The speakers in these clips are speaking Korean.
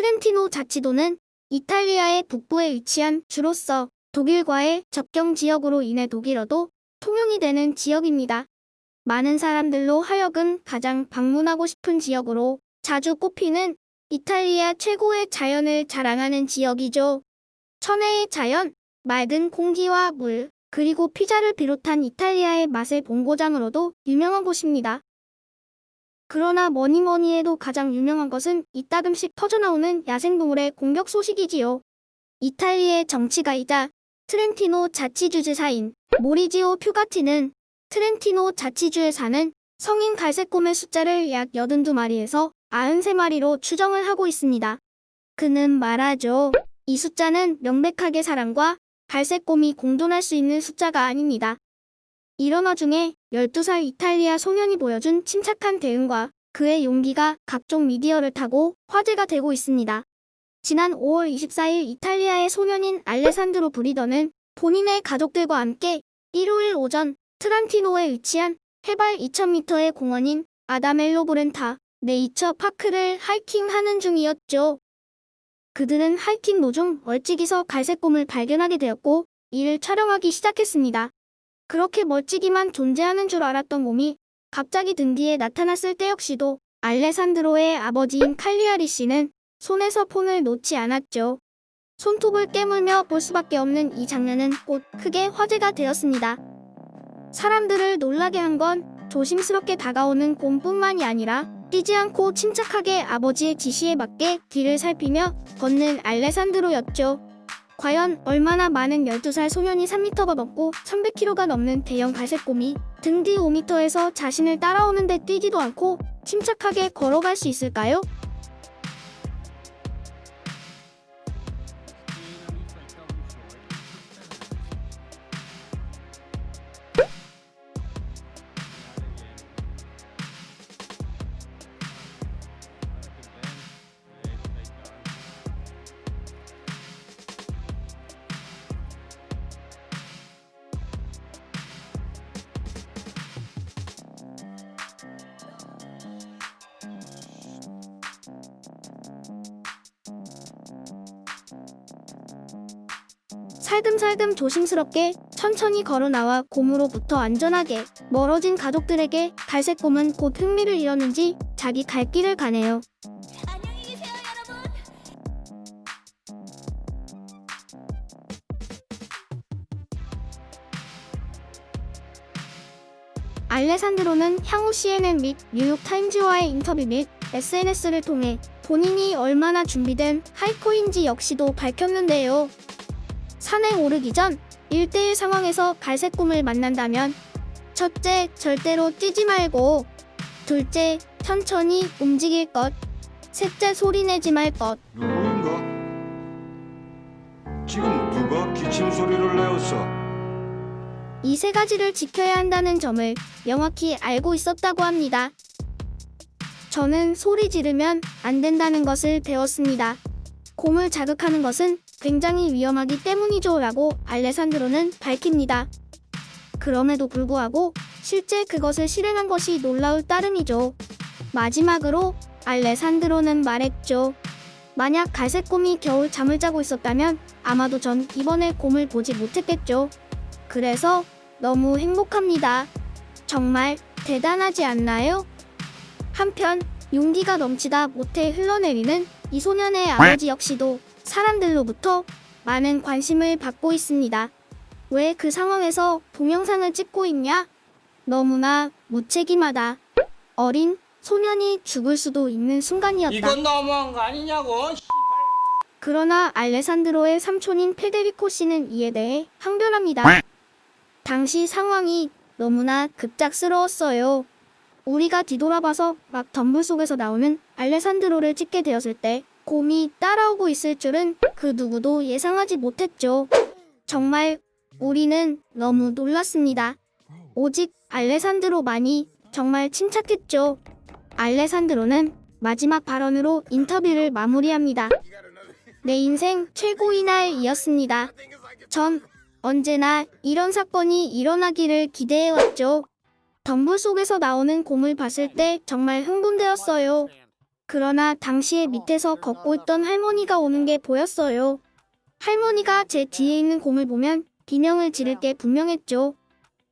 트렌티노 자치도는 이탈리아의 북부에 위치한 주로서 독일과의 접경 지역으로 인해 독일어도 통용이 되는 지역입니다. 많은 사람들로 하여금 가장 방문하고 싶은 지역으로 자주 꼽히는 이탈리아 최고의 자연을 자랑하는 지역이죠. 천혜의 자연, 맑은 공기와 물, 그리고 피자를 비롯한 이탈리아의 맛의 본고장으로도 유명한 곳입니다. 그러나 뭐니 해도 가장 유명한 것은 이따금씩 터져나오는 야생동물의 공격 소식이지요. 이탈리아의 정치가이자 트렌티노 자치주지사인 모리지오 퓨가티는 트렌티노 자치주에 사는 성인 갈색곰의 숫자를 약 82마리에서 93마리로 추정을 하고 있습니다. 그는 말하죠. 이 숫자는 명백하게 사람과 갈색곰이 공존할 수 있는 숫자가 아닙니다. 이런 와중에 12살 이탈리아 소년이 보여준 침착한 대응과 그의 용기가 각종 미디어를 타고 화제가 되고 있습니다. 지난 5월 24일 이탈리아의 소년인 알레산드로 브리더는 본인의 가족들과 함께 일요일 오전 트란티노에 위치한 해발 2000m의 공원인 아다멜로 브렌타 네이처 파크를 하이킹하는 중이었죠. 그들은 하이킹 도중 멀찍이서 갈색곰을 발견하게 되었고 이를 촬영하기 시작했습니다. 그렇게 멀찍이만 존재하는 줄 알았던 곰이 갑자기 등 뒤에 나타났을 때 역시도 알레산드로의 아버지인 칼리아리 씨는 손에서 폰을 놓지 않았죠. 손톱을 깨물며 볼 수밖에 없는 이 장면은 곧 크게 화제가 되었습니다. 사람들을 놀라게 한 건 조심스럽게 다가오는 곰뿐만이 아니라 뛰지 않고 침착하게 아버지의 지시에 맞게 뒤를 살피며 걷는 알레산드로였죠. 과연 얼마나 많은 12살 소년이 3m가 넘고 1100kg가 넘는 대형 갈색곰이 등 뒤 5m에서 자신을 따라오는데 뛰지도 않고 침착하게 걸어갈 수 있을까요? 살금살금 조심스럽게 천천히 걸어나와 곰으로부터 안전하게 멀어진 가족들에게 갈색곰은 곧 흥미를 잃었는지 자기 갈 길을 가네요. 안녕히 계세요, 여러분. 알레산드로는 향후 CNN 및 뉴욕타임즈와의 인터뷰 및 SNS를 통해 본인이 얼마나 준비된 하이커인지 역시도 밝혔는데요. 산에 오르기 전 1대1 상황에서 갈색곰을 만난다면 첫째, 절대로 뛰지 말고, 둘째, 천천히 움직일 것, 셋째, 소리내지 말 것. 누구인가? 지금 누가 기침 소리를 내었어? 이 세 가지를 지켜야 한다는 점을 명확히 알고 있었다고 합니다. 저는 소리 지르면 안 된다는 것을 배웠습니다. 곰을 자극하는 것은 굉장히 위험하기 때문이죠 라고 알레산드로는 밝힙니다. 그럼에도 불구하고 실제 그것을 실행한 것이 놀라울 따름이죠. 마지막으로 알레산드로는 말했죠. 만약 갈색곰이 겨울 잠을 자고 있었다면 아마도 전 이번에 곰을 보지 못했겠죠. 그래서 너무 행복합니다. 정말 대단하지 않나요? 한편 용기가 넘치다 못해 흘러내리는 이 소년의 아버지 역시도 사람들로부터 많은 관심을 받고 있습니다. 왜 그 상황에서 동영상을 찍고 있냐? 너무나 무책임하다. 어린 소년이 죽을 수도 있는 순간이었다. 이건 너무한 거 아니냐고. 그러나 알레산드로의 삼촌인 페데리코 씨는 이에 대해 항변합니다. 당시 상황이 너무나 급작스러웠어요. 우리가 뒤돌아봐서 막 덤불 속에서 나오는 알레산드로를 찍게 되었을 때 곰이 따라오고 있을 줄은 그 누구도 예상하지 못했죠. 정말 우리는 너무 놀랐습니다. 오직 알레산드로만이 정말 침착했죠. 알레산드로는 마지막 발언으로 인터뷰를 마무리합니다. 내 인생 최고의 날이었습니다. 전 언제나 이런 사건이 일어나기를 기대해왔죠. 덤불 속에서 나오는 곰을 봤을 때 정말 흥분되었어요. 그러나 당시에 밑에서 걷고 있던 할머니가 오는 게 보였어요. 할머니가 제 뒤에 있는 곰을 보면 비명을 지를 게 분명했죠.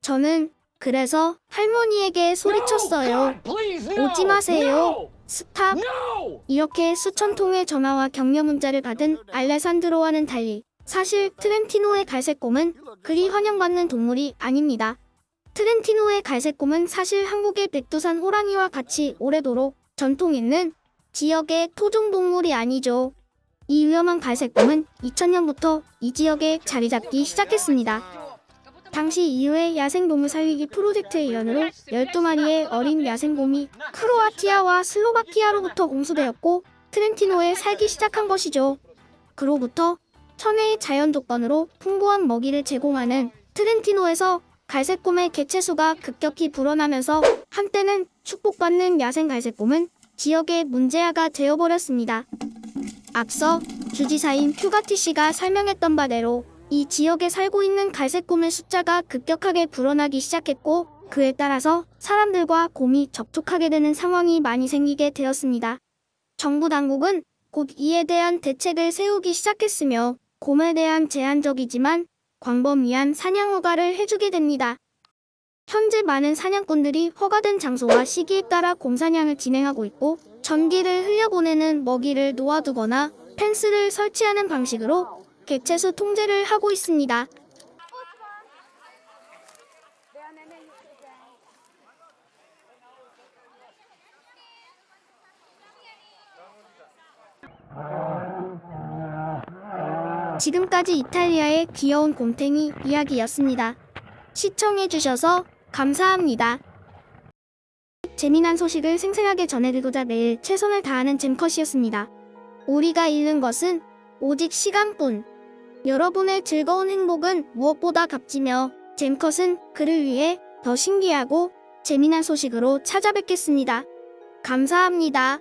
저는 그래서 할머니에게 소리쳤어요. 오지 마세요. 스탑. 이렇게 수천 통의 전화와 격려 문자를 받은 알레산드로와는 달리 사실 트렌티노의 갈색곰은 그리 환영받는 동물이 아닙니다. 트렌티노의 갈색곰은 사실 한국의 백두산 호랑이와 같이 오래도록 전통 있는 지역의 토종동물이 아니죠. 이 위험한 갈색곰은 2000년부터 이 지역에 자리 잡기 시작했습니다. 당시 이후에 야생동물 살리기 프로젝트의 일환으로 12마리의 어린 야생곰이 크로아티아와 슬로바키아로부터 공수되었고 트렌티노에 살기 시작한 것이죠. 그로부터 천혜의 자연 조건으로 풍부한 먹이를 제공하는 트렌티노에서 갈색곰의 개체수가 급격히 불어나면서 한때는 축복받는 야생 갈색곰은 지역의 문제아가 되어버렸습니다. 앞서 주지사인 퓨가티 씨가 설명했던 바대로 이 지역에 살고 있는 갈색곰의 숫자가 급격하게 불어나기 시작했고 그에 따라서 사람들과 곰이 접촉하게 되는 상황이 많이 생기게 되었습니다. 정부 당국은 곧 이에 대한 대책을 세우기 시작했으며 곰에 대한 제한적이지만 광범위한 사냥 허가를 해주게 됩니다. 현재 많은 사냥꾼들이 허가된 장소와 시기에 따라 곰 사냥을 진행하고 있고 전기를 흘려보내는 먹이를 놓아두거나 펜스를 설치하는 방식으로 개체수 통제를 하고 있습니다. 지금까지 이탈리아의 귀여운 곰탱이 이야기였습니다. 시청해주셔서 감사합니다. 재미난 소식을 생생하게 전해드리고자 매일 최선을 다하는 잼컷이었습니다. 우리가 잃는 것은 오직 시간뿐. 여러분의 즐거운 행복은 무엇보다 값지며 잼컷은 그를 위해 더 신기하고 재미난 소식으로 찾아뵙겠습니다. 감사합니다.